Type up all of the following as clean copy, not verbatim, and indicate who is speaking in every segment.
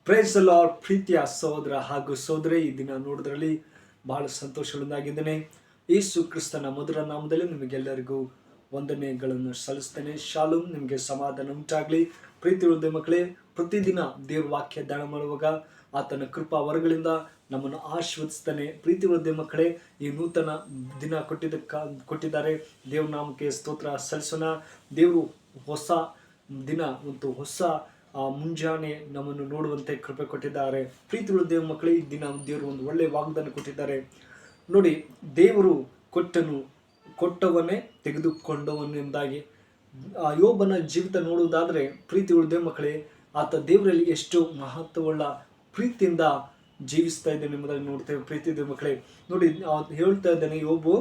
Speaker 1: Praise the lord. ಪ್ರೀತಿಯ ಸಹೋದರ ಹಾಗೂ ಸಹೋದರಿ, ಈ ದಿನ ನೋಡೋದ್ರಲ್ಲಿ ಬಹಳ ಸಂತೋಷದಿಂದಾಗಿದ್ದೇನೆ. ಯೇಸು ಕ್ರಿಸ್ತನ ಮಧುರ ನಾಮದಲ್ಲಿ ನಿಮಗೆಲ್ಲರಿಗೂ ವಂದನೆಗಳನ್ನು ಸಲ್ಲಿಸ್ತೇನೆ. ಶಾಲೋಮ್, ನಿಮಗೆ ಸಮಾಧಾನ ಉಂಟಾಗಲಿ. ಪ್ರೀತಿ ಉಳಿದ ಮಕ್ಕಳೇ, ಪ್ರತಿದಿನ ದೇವ್ರ ವಾಕ್ಯ ಧ್ಯಾನ ಮಾಡುವಾಗ ಆತನ ಕೃಪಾ ವರಗಳಿಂದ ನಮ್ಮನ್ನು ಆಶೀರ್ವದಿಸ್ತಾನೆ. ಪ್ರೀತಿ ಉಳಿದ ಮಕ್ಕಳೇ, ಈ ನೂತನ ದಿನ ಕೊಟ್ಟಿದ್ದಾರೆ. ದೇವ್ರ ನಾಮಕ್ಕೆ ಸ್ತೋತ್ರ ಸಲ್ಲಿಸೋಣ. ದೇವರು ಹೊಸ ದಿನ ಮತ್ತು ಹೊಸ ಮುಂಜಾನೆ ನಮ್ಮನ್ನು ನೋಡುವಂತೆ ಕೃಪೆ ಕೊಟ್ಟಿದ್ದಾರೆ. ಪ್ರೀತಿಗಳು ದೇವ ಮಕ್ಕಳೇ, ಈ ದಿನ ದೇವರು ಒಂದು ಒಳ್ಳೆಯ ವಾಗ್ದಾನ ಕೊಟ್ಟಿದ್ದಾರೆ. ನೋಡಿ, ದೇವರು ಕೊಟ್ಟವನ್ನೇ ತೆಗೆದುಕೊಂಡವನು ಎಂದಾಗಿ ಯೋಬನ ಜೀವಿತ ನೋಡುವುದಾದರೆ, ಪ್ರೀತಿಗಳು ದೇವ ಮಕ್ಕಳೇ, ಆತ ದೇವರಲ್ಲಿ ಎಷ್ಟು ಮಹತ್ವವುಳ್ಳ ಪ್ರೀತಿಯಿಂದ ಜೀವಿಸ್ತಾ ಇದ್ದಾನೆ ಎಂಬುದಾಗಿ ನೋಡ್ತೇವೆ. ಪ್ರೀತಿ ದೇವ ಮಕ್ಕಳೇ, ನೋಡಿ ಹೇಳ್ತಾ ಇದ್ದಾನೆ, ಯೋಬು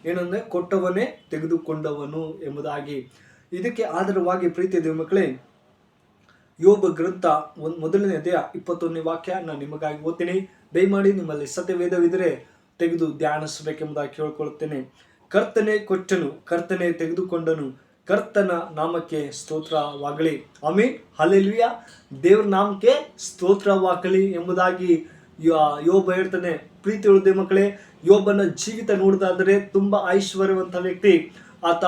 Speaker 1: ಏನಂದ್ರೆ ಕೊಟ್ಟವನ್ನೇ ತೆಗೆದುಕೊಂಡವನು ಎಂಬುದಾಗಿ. ಇದಕ್ಕೆ ಆಧಾರವಾಗಿ ಪ್ರೀತಿ ದೇವ ಮಕ್ಕಳೇ, ಯೋಬ ಗ್ರಂಥ ಮೊದಲನೇ ಅಧ್ಯಾಯ 21ನೇ ವಾಕ್ಯ ನಾನು ನಿಮಗಾಗಿ ಓದ್ತೀನಿ. ದಯಮಾಡಿ ನಿಮ್ಮಲ್ಲಿ ಸತ್ಯವೇದವಿದ್ರೆ ತೆಗೆದು ಧ್ಯಾನಿಸಬೇಕೆಂಬುದಾಗಿ ಕೇಳಿಕೊಳ್ಳುತ್ತೇನೆ. ಕರ್ತನೆ ಕೊಟ್ಟನು, ಕರ್ತನೆ ತೆಗೆದುಕೊಂಡನು, ಕರ್ತನ ನಾಮಕ್ಕೆ ಸ್ತೋತ್ರವಾಗಲಿ. Amen, hallelujah. ದೇವ್ರ ನಾಮಕ್ಕೆ ಸ್ತೋತ್ರವಾಗಲಿ ಎಂಬುದಾಗಿ ಯೋಬ ಹೇಳ್ತಾನೆ. ಪ್ರೀತಿ ಉಳಿದ ಮಕ್ಕಳೇ, ಯೋಬನ ಜೀವಿತ ನೋಡಿದಾದರೆ ತುಂಬಾ ಐಶ್ವರ್ಯವಂತ ವ್ಯಕ್ತಿ. ಆತ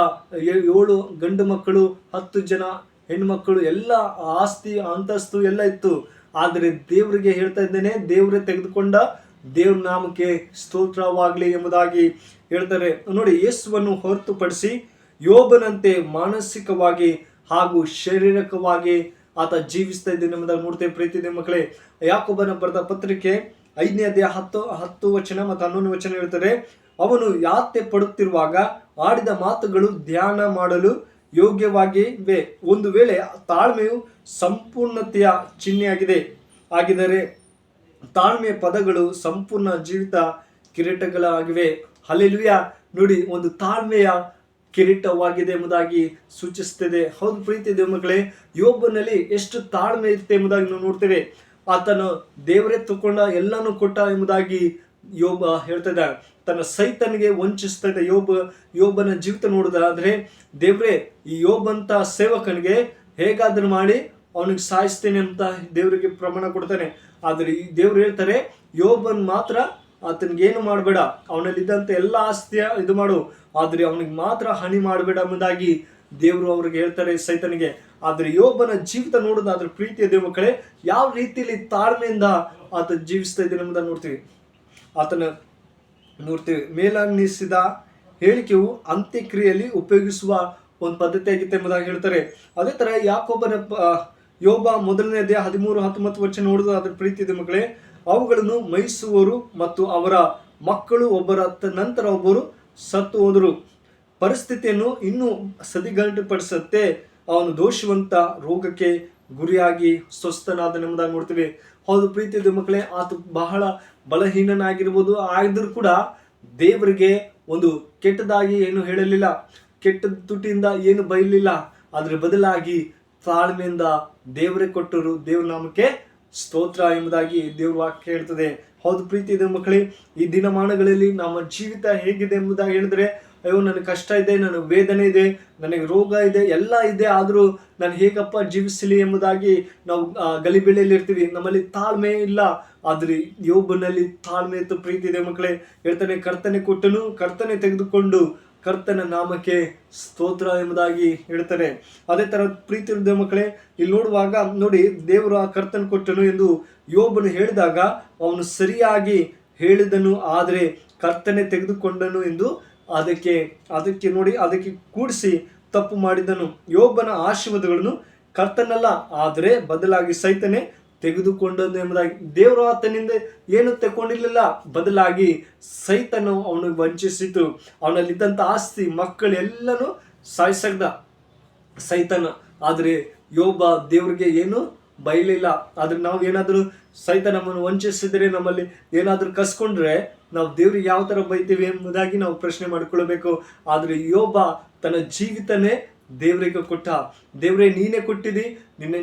Speaker 1: 7 ಗಂಡು ಮಕ್ಕಳು, 10 ಜನ ಹೆಣ್ಮಕ್ಕಳು, ಎಲ್ಲ ಆಸ್ತಿ ಅಂತಸ್ತು ಎಲ್ಲ ಇತ್ತು. ಆದರೆ ದೇವರಿಗೆ ಹೇಳ್ತಾ ಇದ್ದೇನೆ, ದೇವರೇ ತೆಗೆದುಕೊಂಡ, ದೇವ್ರ ನಾಮಕ್ಕೆ ಸ್ತೋತ್ರವಾಗಲಿ ಎಂಬುದಾಗಿ ಹೇಳ್ತಾರೆ. ನೋಡಿ, ಯೇಸುವನ್ನು ಹೊರತುಪಡಿಸಿ ಯೋಬನಂತೆ ಮಾನಸಿಕವಾಗಿ ಹಾಗೂ ಶಾರೀರಿಕವಾಗಿ ಆತ ಜೀವಿಸ್ತಾ ಇದ್ದೇನೆ ಎಂಬುದಾಗಿ ನೋಡ್ತೇವೆ. ಪ್ರೀತಿ ಮಕ್ಕಳೇ, ಯಾಕೋಬನ ಬರೆದ ಪತ್ರಿಕೆ 5ನೇ ಅಧ್ಯಾಯ 10 ವಚನ ಮತ್ತು 11 ವಚನ ಹೇಳ್ತಾರೆ, ಅವನು ಯಾತೆ ಪಡುತ್ತಿರುವಾಗ ಆಡಿದ ಮಾತುಗಳು ಧ್ಯಾನ ಮಾಡಲು ಯೋಗ್ಯವಾಗಿವೆ. ಒಂದು ವೇಳೆ ತಾಳ್ಮೆಯು ಸಂಪೂರ್ಣತೆಯ ಚಿಹ್ನೆಯಾಗಿದ್ದರೆ ತಾಳ್ಮೆಯ ಪದಗಳು ಸಂಪೂರ್ಣ ಜೀವಿತ ಕಿರೀಟಗಳಾಗಿವೆ. ಹಲ್ಲೆಲೂಯಾ. ನೋಡಿ, ಒಂದು ತಾಳ್ಮೆಯ ಕಿರೀಟವಾಗಿದೆ ಎಂಬುದಾಗಿ ಸೂಚಿಸುತ್ತದೆ. ಹೌದು ಪ್ರೀತಿ ದೇವ ಮಕ್ಕಳೇ, ಯೋಬನಲ್ಲಿ ಎಷ್ಟು ತಾಳ್ಮೆ ಇರುತ್ತೆ ಎಂಬುದಾಗಿ ನಾವು ನೋಡ್ತೇವೆ. ಆತನು ದೇವರೇ ತಗೊಂಡ ಎಲ್ಲಾನು ಕೊಟ್ಟ ಎಂಬುದಾಗಿ ಯೋಬ ಹೇಳ್ತಾ ಇದ್ದ. ತನ್ನ ಸೈತನಿಗೆ ವಂಚಿಸ್ತಾ ಇದ್ದ ಯೋಬನ ಜೀವಿತ ನೋಡುದಾದ್ರೆ, ದೇವ್ರೇ ಈ ಯೋಬಂತ ಸೇವಕನಿಗೆ ಹೇಗಾದ್ರೂ ಮಾಡಿ ಅವನಿಗೆ ಸಾಯಿಸ್ತೇನೆ ಅಂತ ದೇವರಿಗೆ ಪ್ರಮಾಣ ಕೊಡ್ತಾನೆ. ಆದ್ರೆ ಈ ದೇವ್ರು ಹೇಳ್ತಾರೆ, ಯೋಬನ್ ಮಾತ್ರ ಆತನಿಗೆ ಏನು ಮಾಡಬೇಡ, ಅವನಲ್ಲಿ ಇದ್ದಂತ ಎಲ್ಲ ಆಸ್ತಿಯ ಇದು ಮಾಡು, ಆದ್ರೆ ಅವನಿಗೆ ಮಾತ್ರ ಹಾನಿ ಮಾಡಬೇಡ ಎಂಬುದಾಗಿ ದೇವರು ಅವ್ರಿಗೆ ಹೇಳ್ತಾರೆ, ಸೈತನಿಗೆ. ಆದ್ರೆ ಯೋಬನ ಜೀವಿತ ನೋಡೋದಾದ್ರೆ ಪ್ರೀತಿಯ ದೇವ ಮಕ್ಕಳೇ, ಯಾವ ರೀತಿಯಲ್ಲಿ ತಾಳ್ಮೆಯಿಂದ ಆತ ಜೀವಿಸ್ತಾ ಇದ್ದಾನೆ ಎಂಬುದನ್ನು ನೋಡ್ತೀವಿ. ಮೇಲನ್ನಿಸಿದ ಹೇಳಿಕೆಯು ಅಂತ್ಯಕ್ರಿಯೆಯಲ್ಲಿ ಉಪಯೋಗಿಸುವ ಒಂದು ಪದ್ಧತಿ ಆಗಿತ್ತು ಎಂಬುದಾಗಿ ಹೇಳ್ತಾರೆ. ಅದೇ ತರ ಯೋಬ ಮೊದಲನೇ ಅಧ್ಯಾಯ 13-19 ವಚನ ನೋಡುದು. ಅದ್ರ ಪ್ರೀತಿಯ ಮಕ್ಕಳೇ, ಅವುಗಳನ್ನು ಮೈಸುವರು ಮತ್ತು ಅವರ ಮಕ್ಕಳು ಒಬ್ಬರ ನಂತರ ಒಬ್ಬರು ಸತ್ತು ಹೋದರು. ಪರಿಸ್ಥಿತಿಯನ್ನು ಇನ್ನೂ ಸದಿಗಂಟುಪಡಿಸುತ್ತೆ. ಅವನು ದೋಷವಂತ ರೋಗಕ್ಕೆ ಗುರಿಯಾಗಿ ಸ್ವಸ್ಥನಾದನೆಂಬುದಾಗಿ ನೋಡ್ತೀವಿ. ಹೌದು ಪ್ರೀತಿಯ ಮಕ್ಕಳೇ, ಆತ ಬಹಳ ಬಲಹೀನನಾಗಿರ್ಬೋದು, ಆದ್ರೂ ಕೂಡ ದೇವರಿಗೆ ಒಂದು ಕೆಟ್ಟದಾಗಿ ಏನು ಹೇಳಲಿಲ್ಲ, ಕೆಟ್ಟ ತುಟಿಯಿಂದ ಏನು ಬೈಲಿಲ್ಲ. ಅದ್ರ ಬದಲಾಗಿ ತಾಳ್ಮೆಯಿಂದ ದೇವರೇ ಕೊಟ್ಟರು, ದೇವ್ರ ನಾಮಕ್ಕೆ ಸ್ತೋತ್ರ ಎಂಬುದಾಗಿ ದೇವ್ರ ವಾಕ್ಯ ಹೇಳ್ತದೆ. ಹೌದು ಪ್ರೀತಿಯ ಮಕ್ಕಳೇ, ಈ ದಿನಮಾನಗಳಲ್ಲಿ ನಮ್ಮ ಜೀವಿತ ಹೇಗಿದೆ ಎಂಬುದಾಗಿ ಹೇಳಿದ್ರೆ, ಅಯ್ಯೋ ನನಗೆ ಕಷ್ಟ ಇದೆ, ನನಗೆ ವೇದನೆ ಇದೆ, ನನಗೆ ರೋಗ ಇದೆ, ಎಲ್ಲ ಇದೆ, ಆದರೂ ನಾನು ಹೇಗಪ್ಪ ಜೀವಿಸಲಿ ಎಂಬುದಾಗಿ ನಾವು ಗಲಿಬಿಳಿಯಲ್ಲಿ ಇರ್ತೀವಿ. ನಮ್ಮಲ್ಲಿ ತಾಳ್ಮೆ ಇಲ್ಲ. ಆದ್ರೆ ಯೋಬನಲ್ಲಿ ತಾಳ್ಮೆ ಇತ್ತು. ಪ್ರೀತಿದೆ ಮಕ್ಕಳೇ, ಹೇಳ್ತಾನೆ, ಕರ್ತನೆ ಕೊಟ್ಟನು, ಕರ್ತನೆ ತೆಗೆದುಕೊಂಡು, ಕರ್ತನ ನಾಮಕ್ಕೆ ಸ್ತೋತ್ರ ಎಂಬುದಾಗಿ ಹೇಳ್ತಾರೆ. ಅದೇ ತರ ಪ್ರೀತಿ ಇರುವ ಮಕ್ಕಳೇ, ಇಲ್ಲಿ ನೋಡುವಾಗ ನೋಡಿ, ದೇವರು ಆ ಕರ್ತನ ಕೊಟ್ಟನು ಎಂದು ಯೋಬನು ಹೇಳಿದಾಗ ಅವನು ಸರಿಯಾಗಿ ಹೇಳಿದನು, ಆದರೆ ಕರ್ತನೆ ತೆಗೆದುಕೊಂಡನು ಎಂದು ಅದಕ್ಕೆ ನೋಡಿ, ಅದಕ್ಕೆ ಕೂಡಿಸಿ ತಪ್ಪು ಮಾಡಿದನು. ಯೋಬನ ಆಶೀರ್ವಾದಗಳನ್ನು ಕರ್ತನಲ್ಲ, ಆದರೆ ಬದಲಾಗಿ ಸೈತನೇ ತೆಗೆದುಕೊಂಡನು ಎಂಬುದಾಗಿ. ದೇವರು ಆತನಿಂದ ಏನು ತಗೊಂಡಿರಲಿಲ್ಲ, ಬದಲಾಗಿ ಸೈತನು ಅವನಿಗೆ ವಂಚಿಸಿತು. ಅವನಲ್ಲಿದ್ದಂಥ ಆಸ್ತಿ, ಮಕ್ಕಳು ಎಲ್ಲನೂ ಸಾಯಿಸಗ್ದ ಸೈತನ. ಆದರೆ ಯೋಬ ದೇವ್ರಿಗೆ ಏನು ಬೈಲಿಲ್ಲ. ಆದ್ರೆ ನಾವು ಏನಾದರೂ ಸೈತ ನಮ್ಮನ್ನು ವಂಚಿಸಿದ್ರೆ, ನಮ್ಮಲ್ಲಿ ಏನಾದರೂ ಕಸ್ಕೊಂಡ್ರೆ ನಾವು ದೇವ್ರಿಗೆ ಯಾವ ತರ ಬೈತೀವಿ ಎಂಬುದಾಗಿ ನಾವು ಪ್ರಶ್ನೆ ಮಾಡಿಕೊಳ್ಬೇಕು. ಆದ್ರೆ ಯೋಬ ತನ್ನ ಜೀವಿತನೇ ದೇವರಿಗೆ ಕೊಟ್ಟ. ದೇವರೇ ನೀನೇ ಕೊಟ್ಟಿದಿ,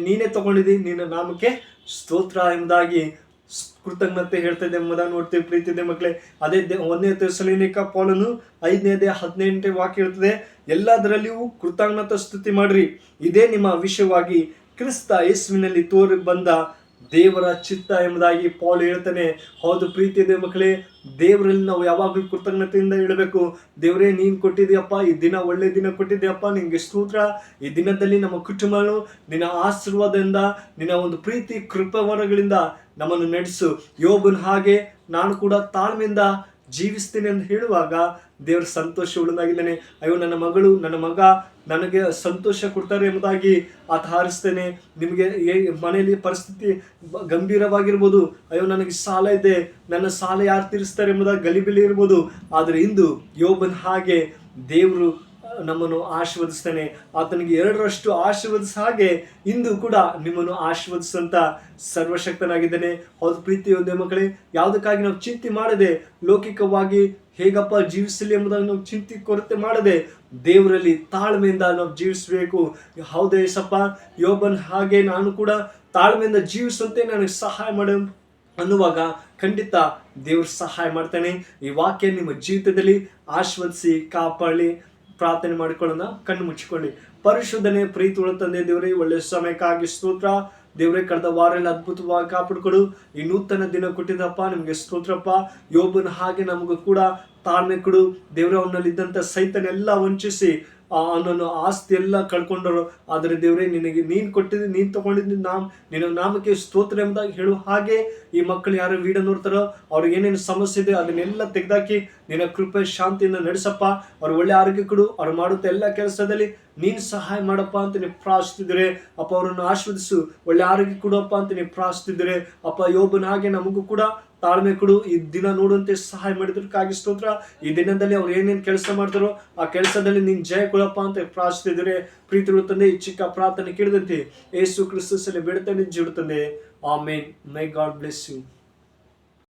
Speaker 1: ನೀನೇ ತಗೊಂಡಿದಿ, ನಿನ್ನ ನಾಮಕ್ಕೆ ಸ್ತೋತ್ರ ಎಂಬುದಾಗಿ ಕೃತಜ್ಞತೆ ಹೇಳ್ತಾ ಇದೆ ಎಂಬುದಾಗಿ ನೋಡ್ತೀವಿ. ಪ್ರೀತಿದೆ ಮಕ್ಕಳೇ, ಅದೇ 1ನೇ ಥೆಸಲೋನಿಕ ಪೌಲನು 5ನೇ ಅಧ್ಯಾಯ 18ನೇ ವಾಕ್ಯ ಹೇಳ್ತದೆ, ಎಲ್ಲದರಲ್ಲಿಯೂ ಕೃತಜ್ಞತಾ ಸ್ತುತಿ ಮಾಡ್ರಿ, ಇದೇ ನಿಮ್ಮ ವಿಷಯವಾಗಿ ಕ್ರಿಸ್ತ ಯೇಸುವಿನಲ್ಲಿ ತೋರಿ ಬಂದ ದೇವರ ಚಿತ್ತ ಎಂಬುದಾಗಿ ಪೌಲ್ ಹೇಳ್ತಾನೆ. ಹೌದು ಪ್ರೀತಿಯ ಮಕ್ಕಳೇ, ದೇವರಲ್ಲಿ ನಾವು ಯಾವಾಗಲೂ ಕೃತಜ್ಞತೆಯಿಂದ ಇಡಬೇಕು. ದೇವರೇ, ನೀನು ಕೊಟ್ಟಿದ್ಯಪ್ಪ, ಈ ದಿನ ಒಳ್ಳೆ ದಿನ ಕೊಟ್ಟಿದ್ಯಪ್ಪ, ನಿನ್ಗೆ ಸ್ತೋತ್ರ. ಈ ದಿನದಲ್ಲಿ ನಮ್ಮ ಕುಟುಂಬನು ನಿನ್ನ ಆಶೀರ್ವಾದದಿಂದ, ನಿನ್ನ ಒಂದು ಪ್ರೀತಿ ಕೃಪವರಗಳಿಂದ ನಮ್ಮನ್ನು ನಡೆಸು. ಯೋಬನ ಹಾಗೆ ನಾನು ಕೂಡ ತಾಳ್ಮೆಯಿಂದ ಜೀವಿಸ್ತೀನಿ ಅಂತ ಹೇಳುವಾಗ ದೇವರ ಸಂತೋಷ ಉಳ್ಳನಾಗಿದ್ದಾನೆ. ಅಯ್ಯೋ, ನನ್ನ ಮಗಳು, ನನ್ನ ಮಗ ನನಗೆ ಸಂತೋಷ ಕೊಡ್ತಾರೆ ಎಂಬುದಾಗಿ ಆತ ಹಾರಿಸ್ತೇನೆ. ನಿಮಗೆ ಮನೆಯಲ್ಲಿ ಪರಿಸ್ಥಿತಿ ಗಂಭೀರವಾಗಿರ್ಬೋದು. ಅಯ್ಯೋ, ನನಗೆ ಸಾಲ ಇದೆ, ನನ್ನ ಸಾಲ ಯಾರು ತೀರಿಸ್ತಾರೆ ಎಂಬುದಾಗಿ ಗಲಿಬಿಲಿ ಇರ್ಬೋದು. ಆದರೆ ಇಂದು ಯೋಬನ ಹಾಗೆ ದೇವರು ನಮ್ಮನ್ನು ಆಶೀರ್ವದಿಸ್ತಾನೆ. ಆತನಿಗೆ 2ರಷ್ಟು ಆಶೀರ್ವದಿಸ ಹಾಗೆ ಇಂದು ಕೂಡ ನಿಮ್ಮನ್ನು ಆಶೀರ್ವದಿಸಂತ ಸರ್ವಶಕ್ತನಾಗಿದ್ದಾನೆ. ಹೌದು ಪ್ರೀತಿಯ ಮಕ್ಕಳೇ, ಯಾವುದಕ್ಕಾಗಿ ನಾವು ಚಿಂತೆ ಮಾಡದೆ, ಲೌಕಿಕವಾಗಿ ಹೇಗಪ್ಪ ಜೀವಿಸಲಿ ಎಂಬುದಾಗಿ ನಾವು ಚಿಂತೆ ಕೊರತೆ ಮಾಡದೆ ದೇವರಲ್ಲಿ ತಾಳ್ಮೆಯಿಂದ ನಾವು ಜೀವಿಸಬೇಕು. ಹೌದೇ ಏಸಪ್ಪ, ಯೋಬನ್ ಹಾಗೆ ನಾನು ಕೂಡ ತಾಳ್ಮೆಯಿಂದ ಜೀವಿಸುವಂತೆ ನನಗೆ ಸಹಾಯ ಮಾಡು ಅನ್ನುವಾಗ ಖಂಡಿತ ದೇವರು ಸಹಾಯ ಮಾಡ್ತಾನೆ. ಈ ವಾಕ್ಯ ನಿಮ್ಮ ಜೀವಿತದಲ್ಲಿ ಆಶೀರ್ವದಿಸಿ ಕಾಪಾಡಿ. ಪ್ರಾರ್ಥನೆ ಮಾಡಿಕೊಳ್ಳೋಣ. ಕಣ್ಣು ಮುಚ್ಚಿಕೊಳ್ಳಿ. ಪರಿಶುದ್ಧನೇ ಪ್ರೀತಿ ಉಳ್ಳ ತಂದೆ ದೇವರೇ, ಒಳ್ಳೆ ಸಮಯಕ್ಕಾಗಿ ಸ್ತೋತ್ರ. ದೇವರೇ, ಕಳೆದ ವಾರ ಎಲ್ಲ ಅದ್ಭುತವಾಗಿ ಕಾಪಾಡಿಕೊಡು. ಈ ನೂತನ ದಿನ ಕೊಟ್ಟಿದ್ದಪ್ಪ, ನಿಮಗೆ ಸ್ತೋತ್ರಪ್ಪ. ಯೋಬನ ಹಾಗೆ ನಮಗೂ ಕೂಡ ತಾಳ್ಮೆ ಕೊಡು ದೇವರೇ. ಅವನಲ್ಲಿದ್ದಂಥ ಸೈತನೆಲ್ಲ ವಂಚಿಸಿ ಅವನನ್ನು ಆಸ್ತಿ ಎಲ್ಲ ಕಳ್ಕೊಂಡರು. ಆದರೆ ದೇವರೇ, ನೀನು ಕೊಟ್ಟಿದ್ದು, ನೀನು ತಗೊಂಡಿದ್ದು ನಿನ್ನ ನಾಮಕ್ಕೆ ಸ್ತೋತ್ರ ಎಂಬುದಾಗಿ ಹೇಳು. ಹಾಗೆ ಈ ಮಕ್ಕಳು ಯಾರು ವಿಡಿಯೋ ನೋಡ್ತಾರೋ ಅವ್ರಿಗೆ ಏನೇನು ಸಮಸ್ಯೆ ಇದೆ ಅದನ್ನೆಲ್ಲ ತೆಗೆದಾಕಿ ನಿನ್ನ ಕೃಪೆ ಶಾಂತಿಯಿಂದ ನಡೆಸಪ್ಪ. ಅವ್ರು ಒಳ್ಳೆ ಆರೋಗ್ಯ ಕೊಡು. ಅವ್ರು ಮಾಡುತ್ತಾ ಎಲ್ಲ ಕೆಲಸದಲ್ಲಿ ನೀನು ಸಹಾಯ ಮಾಡಪ್ಪ ಅಂತ ನೀವು ಪ್ರಾರ್ಥಿಸಿದ್ರೆ ಅಪ್ಪ. ಅವರನ್ನು ಆಶೀರ್ವದಿಸು, ಒಳ್ಳೆ ಆರೋಗ್ಯ ಕೊಡುವಪ್ಪ ಅಂತ ನೀವು ಪ್ರಾರ್ಥಿಸಿದ್ರೆ ಅಪ್ಪ. ಯೋಬನ ಹಾಗೆ ನಮಗೂ ಕೂಡ ತಾಳ್ಮೆ ಕೊಡು. ಈ ದಿನ ನೋಡುವಂತೆ ಸಹಾಯ ಮಾಡಿದಕ್ಕಾಗಿ ಸ್ತೋತ್ರ. ಈ ದಿನದಲ್ಲಿ ಅವ್ರು ಏನೇನು ಕೆಲಸ ಮಾಡ್ತಾರೋ ಆ ಕೆಲಸದಲ್ಲಿ ನೀನು ಜಯ ಕೊಡಪ್ಪ ಅಂತ ಪ್ರಾರ್ಥಿಸಿದರೆ ಪ್ರೀತಿ ತಂದೆ, ಈ ಚಿಕ್ಕ ಪ್ರಾರ್ಥನೆ ಕೇಳಿದಂತೆ ಯೇಸು ಕ್ರಿಸ್ತನಲ್ಲಿ ಬೇಡ್ತಾನೆ ಜೀವಿತಂದೆ. ಆಮೇನ್. ಮೈ ಗಾಡ್ ಬ್ಲೆಸ್ ಯು.